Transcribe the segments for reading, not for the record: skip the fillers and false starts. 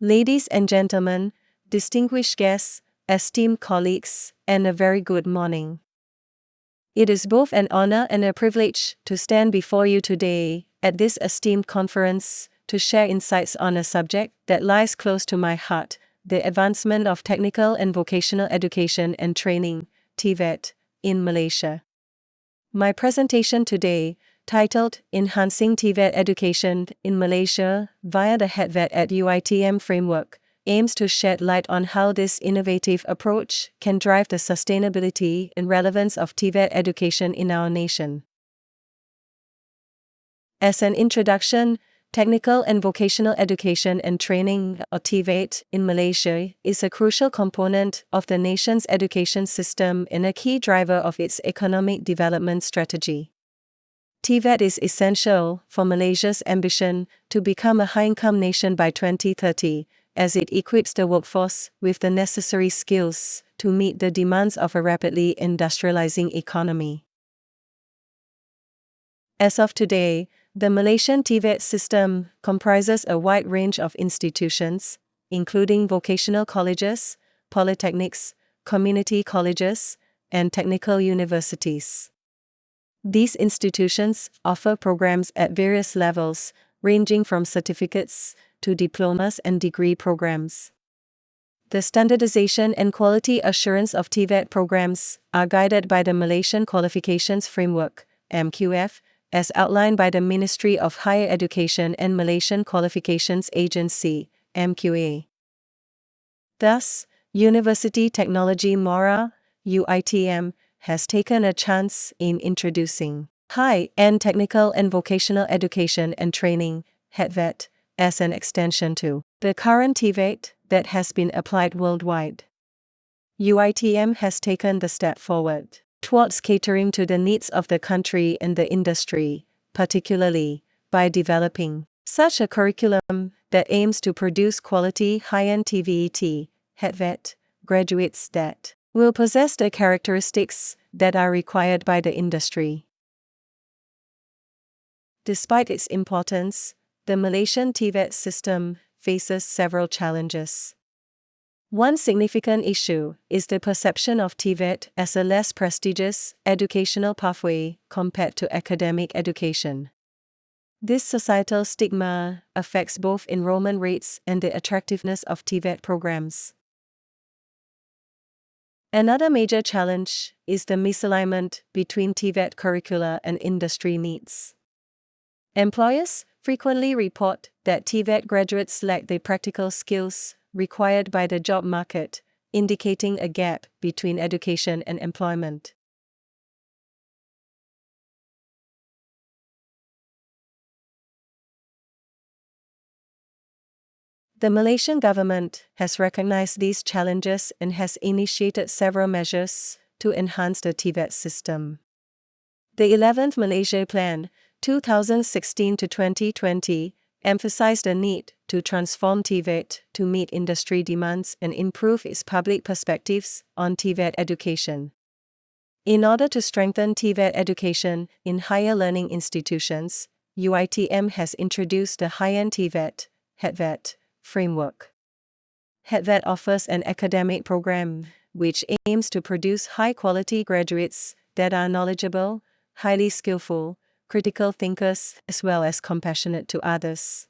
Ladies and gentlemen, distinguished guests, esteemed colleagues, and a very good morning. It is both an honor and a privilege to stand before you today, at this esteemed conference, to share insights on a subject that lies close to my heart, the advancement of technical and vocational education and training, TVET, in Malaysia. My presentation today, titled Enhancing TVET Education in Malaysia via the HETVET at UiTM framework, aims to shed light on how this innovative approach can drive the sustainability and relevance of TVET education in our nation. As an introduction, technical and vocational education and training, or TVET, in Malaysia is a crucial component of the nation's education system and a key driver of its economic development strategy. TVET is essential for Malaysia's ambition to become a high-income nation by 2030, as it equips the workforce with the necessary skills to meet the demands of a rapidly industrializing economy. As of today, the Malaysian TVET system comprises a wide range of institutions, including vocational colleges, polytechnics, community colleges, and technical universities. These institutions offer programs at various levels, ranging from certificates to diplomas and degree programs. The standardization and quality assurance of TVET programs are guided by the Malaysian Qualifications Framework, MQF, as outlined by the Ministry of Higher Education and Malaysian Qualifications Agency, MQA. Thus, University Technology Mora, UiTM, has taken a chance in introducing high-end technical and vocational education and training, HETVET, as an extension to the current TVET that has been applied worldwide. UiTM has taken the step forward towards catering to the needs of the country and the industry, particularly by developing such a curriculum that aims to produce quality high-end TVET, HETVET, graduates that will possess the characteristics that are required by the industry. Despite its importance, the Malaysian TVET system faces several challenges. One significant issue is the perception of TVET as a less prestigious educational pathway compared to academic education. This societal stigma affects both enrollment rates and the attractiveness of TVET programs. Another major challenge is the misalignment between TVET curricula and industry needs. Employers frequently report that TVET graduates lack the practical skills required by the job market, indicating a gap between education and employment. The Malaysian government has recognized these challenges and has initiated several measures to enhance the TVET system. The 11th Malaysia Plan, 2016 to 2020, emphasized the need to transform TVET to meet industry demands and improve its public perspectives on TVET education. In order to strengthen TVET education in higher learning institutions, UiTM has introduced the high-end TVET, HETVET, framework. HETVET offers an academic program which aims to produce high-quality graduates that are knowledgeable, highly skillful, critical thinkers, as well as compassionate to others.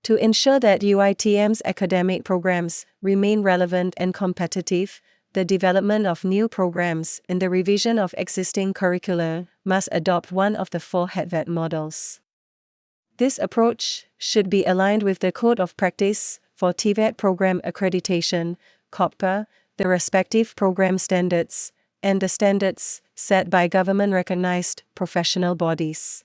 To ensure that UiTM's academic programs remain relevant and competitive, the development of new programs and the revision of existing curricula must adopt one of the 4 HETVET models. This approach should be aligned with the Code of Practice for TVET Program Accreditation, COPPA, the respective program standards, and the standards set by government-recognized professional bodies.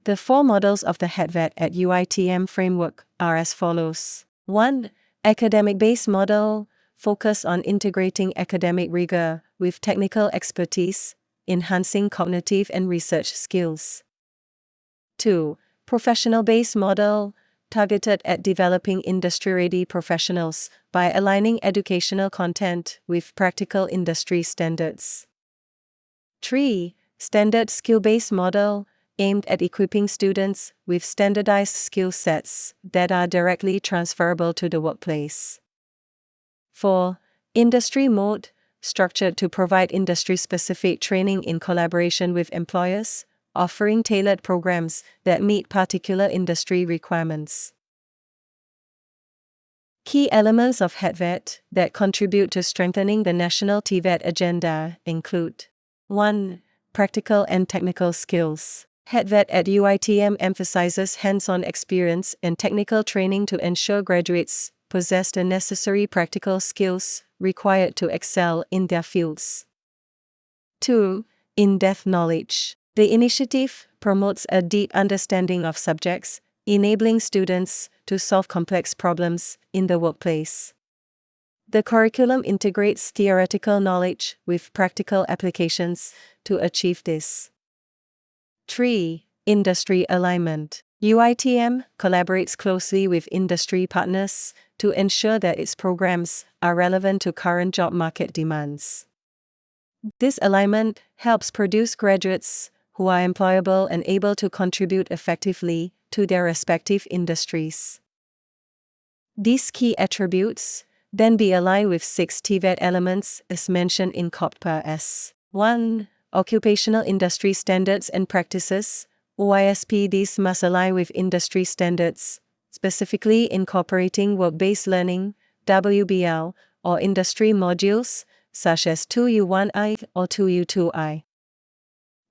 The 4 models of the HETVET at UiTM framework are as follows. 1. Academic-based model, focus on integrating academic rigor with technical expertise, enhancing cognitive and research skills. 2. Professional-based model, targeted at developing industry-ready professionals by aligning educational content with practical industry standards. 3. Standard skill-based model, aimed at equipping students with standardized skill sets that are directly transferable to the workplace. 4. Industry mode, structured to provide industry-specific training in collaboration with employers, offering tailored programs that meet particular industry requirements. Key elements of HETVET that contribute to strengthening the national TVET agenda include 1. Practical and technical skills. HETVET at UiTM emphasizes hands-on experience and technical training to ensure graduates possess the necessary practical skills required to excel in their fields. 2. In-depth knowledge. The initiative promotes a deep understanding of subjects, enabling students to solve complex problems in the workplace. The curriculum integrates theoretical knowledge with practical applications to achieve this. 3. Industry alignment. UiTM collaborates closely with industry partners to ensure that its programs are relevant to current job market demands. This alignment helps produce graduates who are employable and able to contribute effectively to their respective industries. These key attributes then be aligned with 6 TVET elements as mentioned in COPPA as 1. Occupational industry standards and practices, OISP. These must align with industry standards, specifically incorporating work-based learning, WBL, or industry modules, such as 2U1I or 2U2I.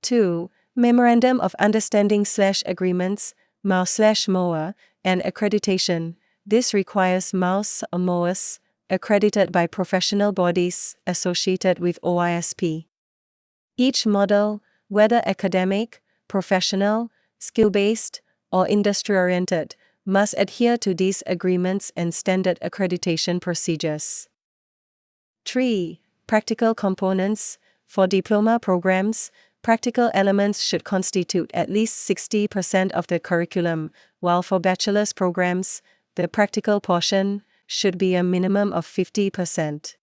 2. Memorandum of Understanding/Agreements, MOU/MOA, and accreditation. This requires MOUs or MOAs, accredited by professional bodies associated with OISP. Each model, whether academic, professional, skill-based, or industry-oriented, must adhere to these agreements and standard accreditation procedures. 3. Practical components. For diploma programs, practical elements should constitute at least 60% of the curriculum, while for bachelor's programs, the practical portion should be a minimum of 50%.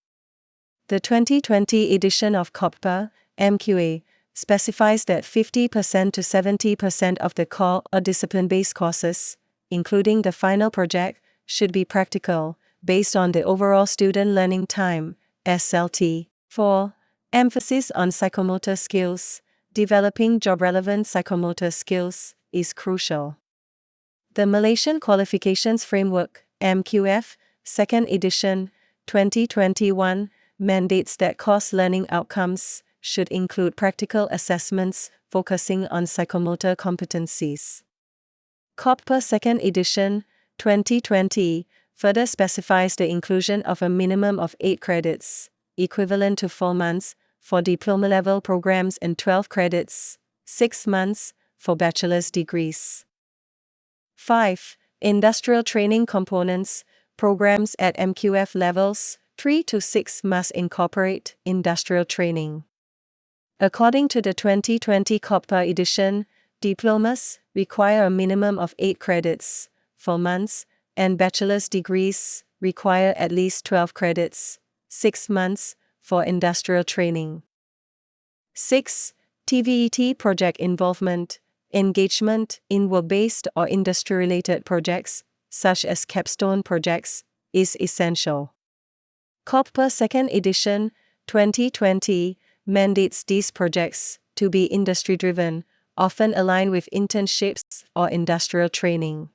The 2020 edition of COPPA, MQA, specifies that 50% to 70% of the core or discipline-based courses, including the final project, should be practical, based on the overall student learning time, SLT. 4. Emphasis on psychomotor skills. Developing job-relevant psychomotor skills is crucial. The Malaysian Qualifications Framework, MQF, 2nd edition, 2021, mandates that course learning outcomes should include practical assessments focusing on psychomotor competencies. COPPA 2nd edition, 2020, further specifies the inclusion of a minimum of 8 credits, equivalent to 4 months, for diploma-level programs and 12 credits, 6 months, for bachelor's degrees. 5. Industrial training components. Programs at MQF levels 3 to 6 must incorporate industrial training. According to the 2020 COPPA edition, diplomas require a minimum of 8 credits, 4 months, and bachelor's degrees require at least 12 credits, 6 months, for industrial training. 6. TVET project involvement. Engagement in work-based or industry-related projects, such as capstone projects, is essential. COPPA 2nd edition, 2020, mandates these projects to be industry-driven, often aligned with internships or industrial training.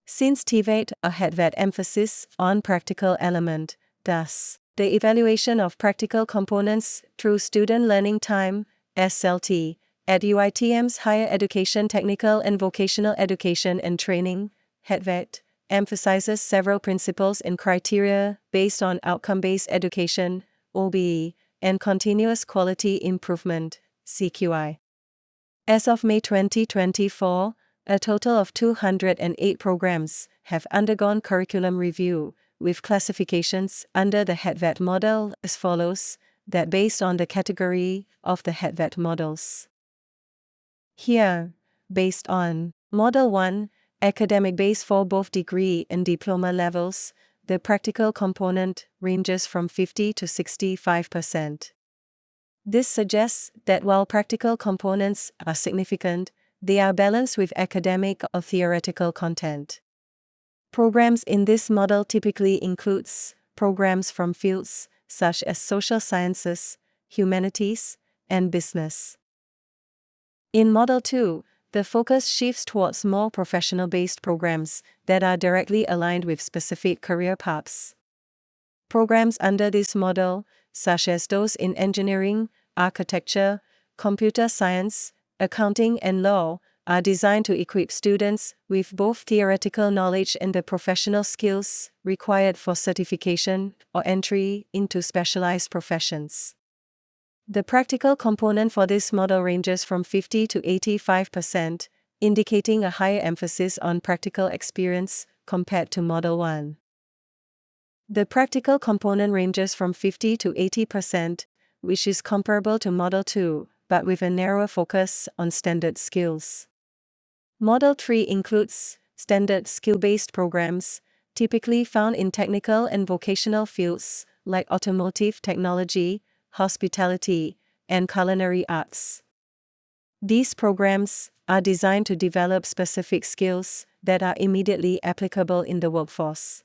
Since TVET or HETVET emphasis on practical element, thus, the evaluation of practical components through student learning time, SLT, at UiTM's Higher Education Technical and Vocational Education and Training, HETVET, emphasizes several principles and criteria based on outcome-based education, OBE, and continuous quality improvement, CQI. As of May 2024, a total of 208 programs have undergone curriculum review, with classifications under the HETVET model as follows, that based on the category of the HETVET models. Here, based on Model 1, academic base for both degree and diploma levels, the practical component ranges from 50 to 65%. This suggests that while practical components are significant, they are balanced with academic or theoretical content. Programs in this model typically includes programs from fields such as social sciences, humanities, and business. In Model 2, the focus shifts towards more professional-based programs that are directly aligned with specific career paths. Programs under this model, such as those in engineering, architecture, computer science, accounting, and law, are designed to equip students with both theoretical knowledge and the professional skills required for certification or entry into specialized professions. The practical component for this model ranges from 50 to 85%, indicating a higher emphasis on practical experience compared to Model 1. The practical component ranges from 50 to 80%, which is comparable to Model 2, but with a narrower focus on standard skills. Model 3 includes standard skill-based programs, typically found in technical and vocational fields like automotive technology, hospitality, and culinary arts. These programs are designed to develop specific skills that are immediately applicable in the workforce.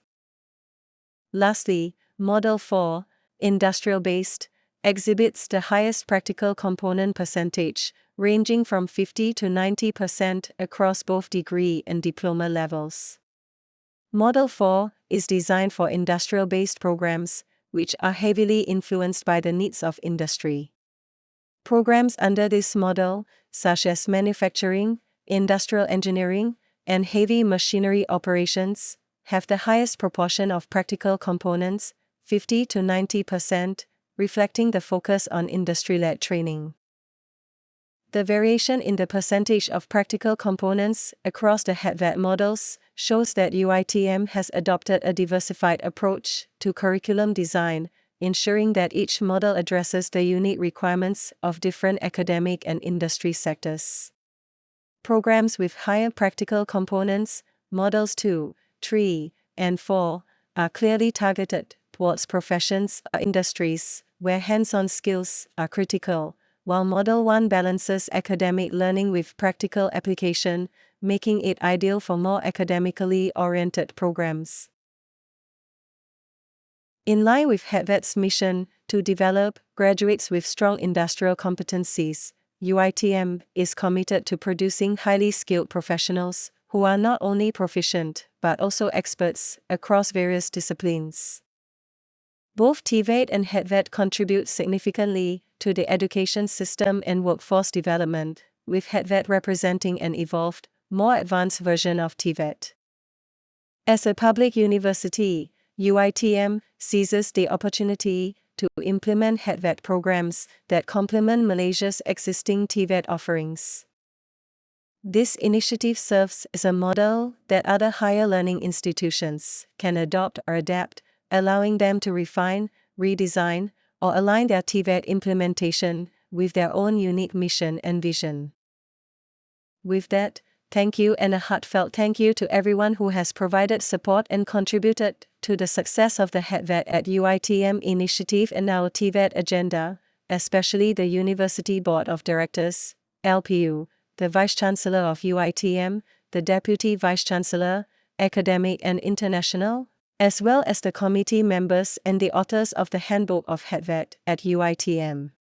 Lastly, Model 4, industrial-based, exhibits the highest practical component percentage, ranging from 50 to 90% across both degree and diploma levels. Model 4 is designed for industrial-based programs, which are heavily influenced by the needs of industry. Programs under this model, such as manufacturing, industrial engineering, and heavy machinery operations, have the highest proportion of practical components, 50 to 90%, reflecting the focus on industry-led training. The variation in the percentage of practical components across the HETVET models shows that UiTM has adopted a diversified approach to curriculum design, ensuring that each model addresses the unique requirements of different academic and industry sectors. Programs with higher practical components, Models 2, 3, and 4, are clearly targeted towards professions or industries where hands-on skills are critical, while Model 1 balances academic learning with practical application, making it ideal for more academically oriented programs. In line with HETVET's mission to develop graduates with strong industrial competencies, UiTM is committed to producing highly skilled professionals who are not only proficient but also experts across various disciplines. Both TVET and HETVET contribute significantly to the education system and workforce development, with HETVET representing an evolved, more advanced version of TVET. As a public university, UiTM seizes the opportunity to implement HETVET programs that complement Malaysia's existing TVET offerings. This initiative serves as a model that other higher learning institutions can adopt or adapt, allowing them to refine, redesign, or align their TVET implementation with their own unique mission and vision. With that, thank you and a heartfelt thank you to everyone who has provided support and contributed to the success of the HETVET at UiTM initiative and our TVET agenda, especially the University Board of Directors, LPU, the Vice-Chancellor of UiTM, the Deputy Vice-Chancellor, Academic and International, as well as the committee members and the authors of the Handbook of HETVET at UiTM.